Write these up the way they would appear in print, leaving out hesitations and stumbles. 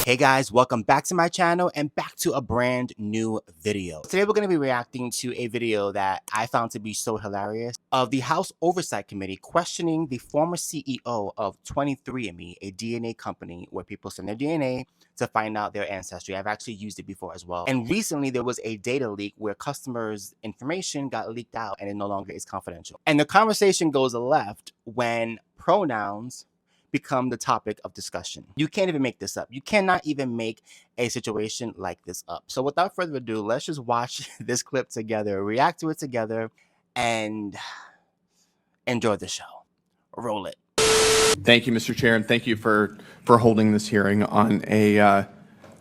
Hey guys, welcome back to my channel and back to a brand new video. Today we're going to be reacting to a video that I found to be so hilarious of the House Oversight Committee questioning the former CEO of 23andMe, a DNA company where people send their DNA to find out their ancestry. I've actually used it before as well. And recently there was a data leak where customers' information got leaked out and it no longer is confidential. And the conversation goes left when pronouns become the topic of discussion. You can't even make this up. You cannot even make a situation like this up. So without further ado, let's just watch this clip together, react to it together, and enjoy the show. Roll it. Thank you, Mr. Chair, and thank you for holding this hearing on a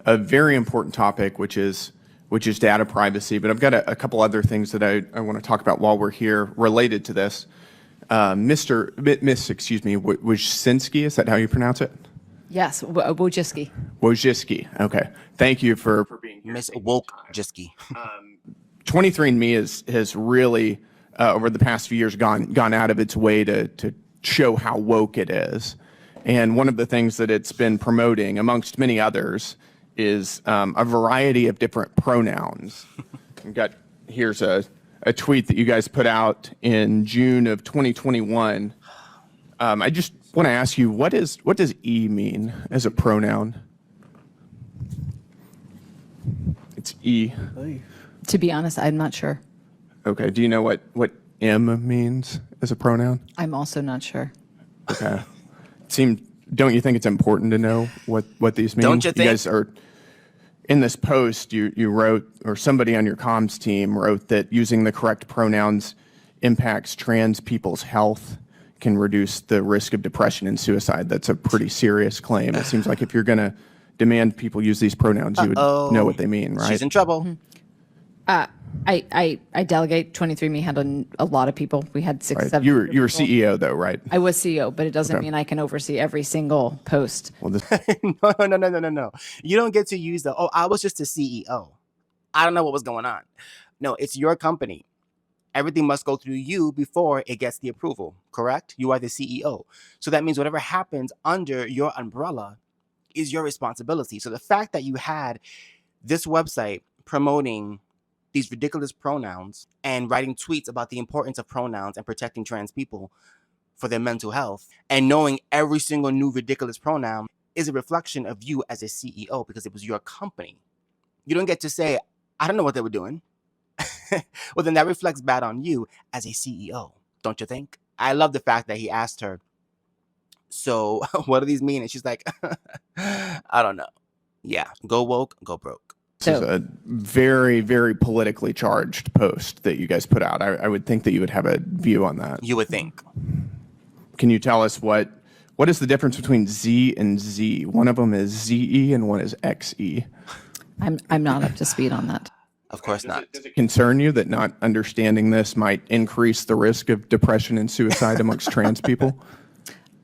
very important topic, which is data privacy. But I've got a couple other things that I want to talk about while we're here related to this. Miss, Wojcinski, is that how you pronounce it? Yes, Wojcicki. Wojcicki, okay. Thank you for being here. Miss Wojcicki. 23andMe has really, over the past few years, gone out of its way to show how woke it is. And one of the things that it's been promoting, amongst many others, is a variety of different pronouns. Here's a tweet that you guys put out in June of 2021. I just want to ask you, what does E mean as a pronoun? It's E. To be honest, I'm not sure. Okay. Do you know what M means as a pronoun? I'm also not sure. Okay. Don't you think it's important to know what these mean? Don't you think? You guys are in this post, you wrote, or somebody on your comms team wrote, that using the correct pronouns impacts trans people's health, can reduce the risk of depression and suicide. That's a pretty serious claim. It seems like if you're going to demand people use these pronouns, you would know what they mean, right? She's in trouble. I delegate. 23andMe had a lot of people. We had six, Right. 7. You were CEO though, right? I was CEO, but it doesn't mean I can oversee every single post. Well, No. You don't get to use I was just a CEO. I don't know what was going on. No, it's your company. Everything must go through you before it gets the approval, correct? You are the CEO. So that means whatever happens under your umbrella is your responsibility. So the fact that you had this website promoting these ridiculous pronouns and writing tweets about the importance of pronouns and protecting trans people for their mental health, and knowing every single new ridiculous pronoun is a reflection of you as a CEO because it was your company. You don't get to say, I don't know what they were doing. Well, then that reflects bad on you as a CEO, don't you think? I love the fact that he asked her, so what do these mean? And she's like, I don't know. Yeah, go woke, go broke. This is a very, very politically charged post that you guys put out. I would think that you would have a view on that. You would think. Can you tell us what is the difference between Z and Z? One of them is ZE and one is XE. I'm not up to speed on that. Of course not. Does it concern you that not understanding this might increase the risk of depression and suicide amongst trans people?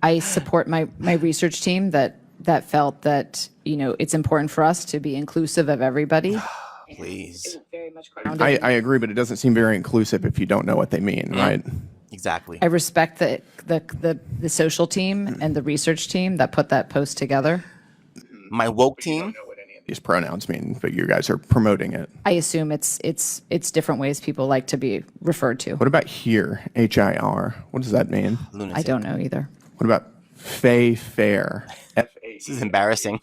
I support my research team that felt that, it's important for us to be inclusive of everybody. Please. Very much I agree, but it doesn't seem very inclusive if you don't know what they mean, right? Exactly. I respect the social team and the research team that put that post together. My woke team. These pronouns mean, but you guys are promoting it. I assume it's different ways people like to be referred to. What about here, HIR? What does that mean? Lunatic. I don't know either. What about fair? This is embarrassing.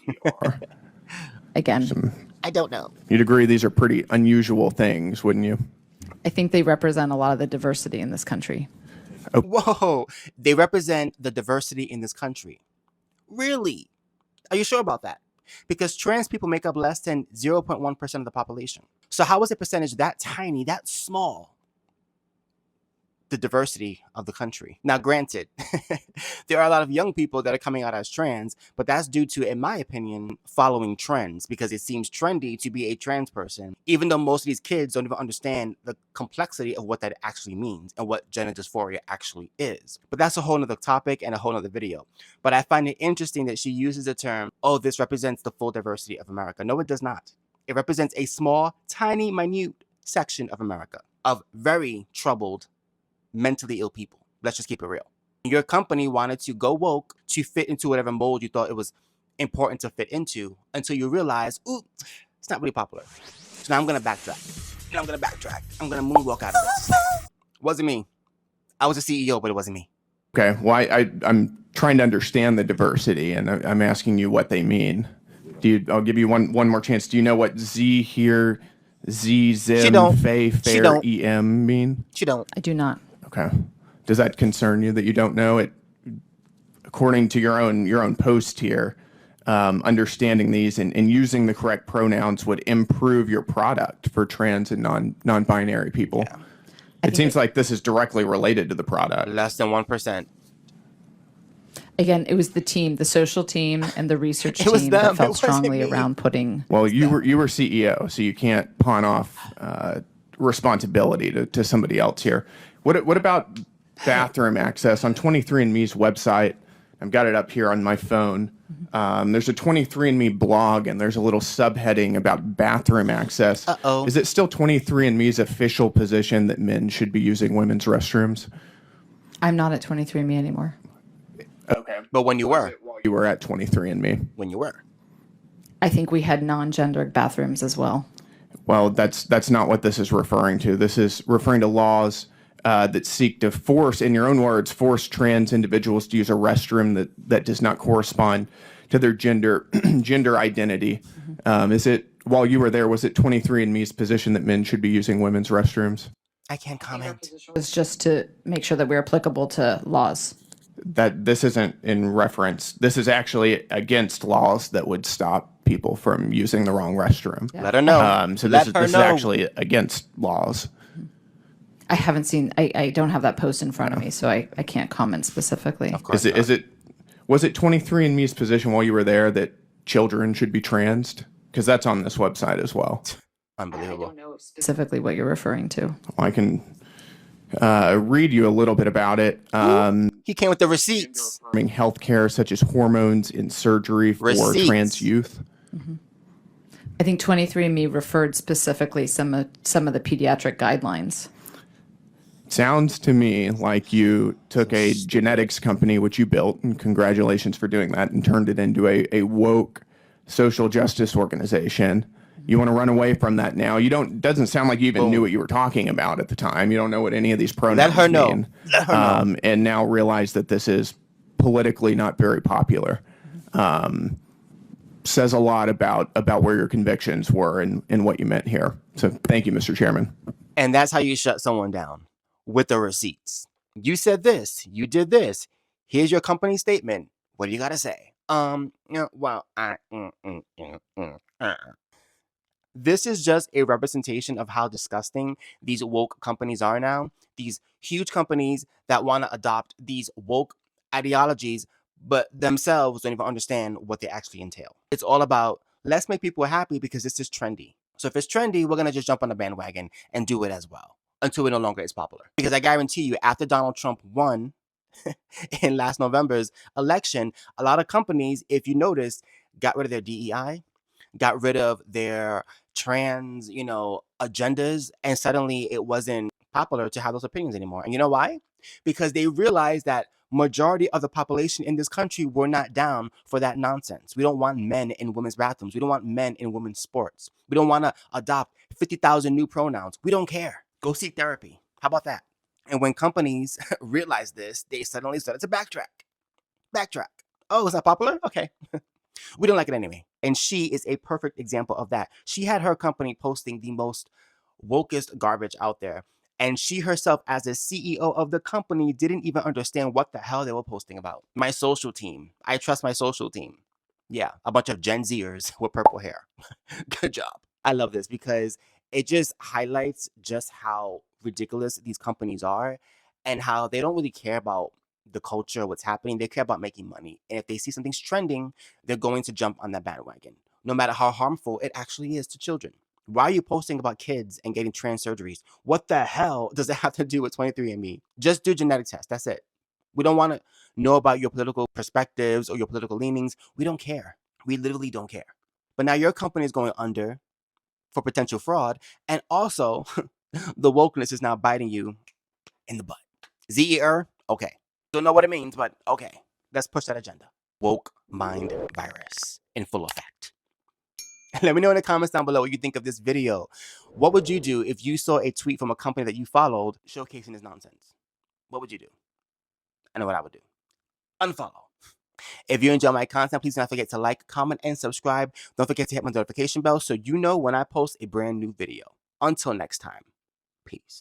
Again, I don't know. You'd agree these are pretty unusual things, wouldn't you? I think they represent a lot of the diversity in this country. Whoa, they represent the diversity in this country. Really? Are you sure about that? Because trans people make up less than 0.1% of the population. So how is a percentage that tiny, that small, the diversity of the country? Now, granted, there are a lot of young people that are coming out as trans, but that's due to, in my opinion, following trends, because it seems trendy to be a trans person, even though most of these kids don't even understand the complexity of what that actually means and what gender dysphoria actually is. But that's a whole nother topic and a whole nother video. But I find it interesting that she uses the term, oh, this represents the full diversity of America. No, it does not. It represents a small, tiny, minute section of America of very troubled, mentally ill people. Let's just keep it real. Your company wanted to go woke to fit into whatever mold you thought it was important to fit into until you realize, ooh, it's not really popular. So now I'm going to backtrack. I'm going to moonwalk out of this. Wasn't me. I was a CEO, but it wasn't me. Okay. Well, I'm trying to understand the diversity, and I'm asking you what they mean. I'll give you one more chance. Do you know what Z here, Z, Zim, don't. Fay, She Fair, don't. EM mean? She don't. I do not. Okay. Does that concern you that you don't know it? According to your own post here, understanding these and using the correct pronouns would improve your product for trans and non-binary people. Yeah. It seems like this is directly related to the product. Less than 1%. Again, it was the team, the social team and the research It was team them. that It felt wasn't strongly me. around putting. Well, you were CEO, so you can't pawn off responsibility to somebody else here. What about bathroom access on 23andMe's website? I've got it up here on my phone. There's a 23andMe blog, and there's a little subheading about bathroom access. Uh-oh. Is it still 23andMe's official position that men should be using women's restrooms? I'm not at 23andMe anymore. Okay. But when you were. You were at 23andMe. When you were. I think we had non-gendered bathrooms as well. Well, that's not what this is referring to. This is referring to laws that seek to force, in your own words, force trans individuals to use a restroom that does not correspond to their gender identity. Is it, while you were there, was it 23andMe's position that men should be using women's restrooms? I can't comment. It was just to make sure that we're applicable to laws. That this isn't in reference. This is actually against laws that would stop people from using the wrong restroom. Let her know. So Let this her is know. actually against laws. I haven't seen, I don't have that post in front of me, so I can't comment specifically. Of course Was it 23andMe's position while you were there that children should be transed? Because that's on this website as well. I Unbelievable. don't know specifically what you're referring to. I can read you a little bit about it. He came with the receipts. Healthcare such as hormones in surgery for Receipts. trans youth. I think 23andMe referred specifically some of the pediatric guidelines. Sounds to me like you took a genetics company, which you built, and congratulations for doing that, and turned it into a woke social justice organization. You want to run away from that now. Doesn't sound like you even knew what you were talking about at the time. You don't know what any of these pronouns Let her know. mean. Let her know. And now realize that this is politically not very popular. Says a lot about where your convictions were and what you meant here. So thank you, Mr. Chairman. And that's how you shut someone down, with the receipts. You said this. You did this. Here's your company statement. What do you got to say? This is just a representation of how disgusting these woke companies are now. These huge companies that want to adopt these woke ideologies, but themselves don't even understand what they actually entail. It's all about, let's make people happy because this is trendy. So if it's trendy, we're going to just jump on the bandwagon and do it as well until it no longer is popular. Because I guarantee you, after Donald Trump won in last November's election, a lot of companies, if you notice, got rid of their DEI, got rid of their trans, agendas, and suddenly it wasn't popular to have those opinions anymore. And you know why? Because they realized that majority of the population in this country were not down for that nonsense. We don't want men in women's bathrooms. We don't want men in women's sports. We don't want to adopt 50,000 new pronouns. We don't care. Go seek therapy. How about that? And when companies realized this, they suddenly started to backtrack. Oh, it's not popular? Okay. We don't like it anyway. And she is a perfect example of that. She had her company posting the most wokest garbage out there. And she herself, as a CEO of the company, didn't even understand what the hell they were posting about. My social team. I trust my social team. Yeah, a bunch of Gen Zers with purple hair. Good job. I love this because it just highlights just how ridiculous these companies are and how they don't really care about the culture, what's happening. They care about making money. And if they see something's trending, they're going to jump on that bandwagon, no matter how harmful it actually is to children. Why are you posting about kids and getting trans surgeries? What the hell does that have to do with 23andMe? Just do genetic tests. That's it. We don't want to know about your political perspectives or your political leanings. We don't care. We literally don't care. But now your company is going under for potential fraud. And also, the wokeness is now biting you in the butt. ZER? Okay. Don't know what it means, but okay. Let's push that agenda. woke mind virus in full effect. Let me know in the comments down below what you think of this video. What would you do if you saw a tweet from a company that you followed showcasing this nonsense? What would you do? I know what I would do. Unfollow. If you enjoy my content, please do not forget to like, comment, and subscribe. Don't forget to hit my notification bell so you know when I post a brand new video. Until next time, peace.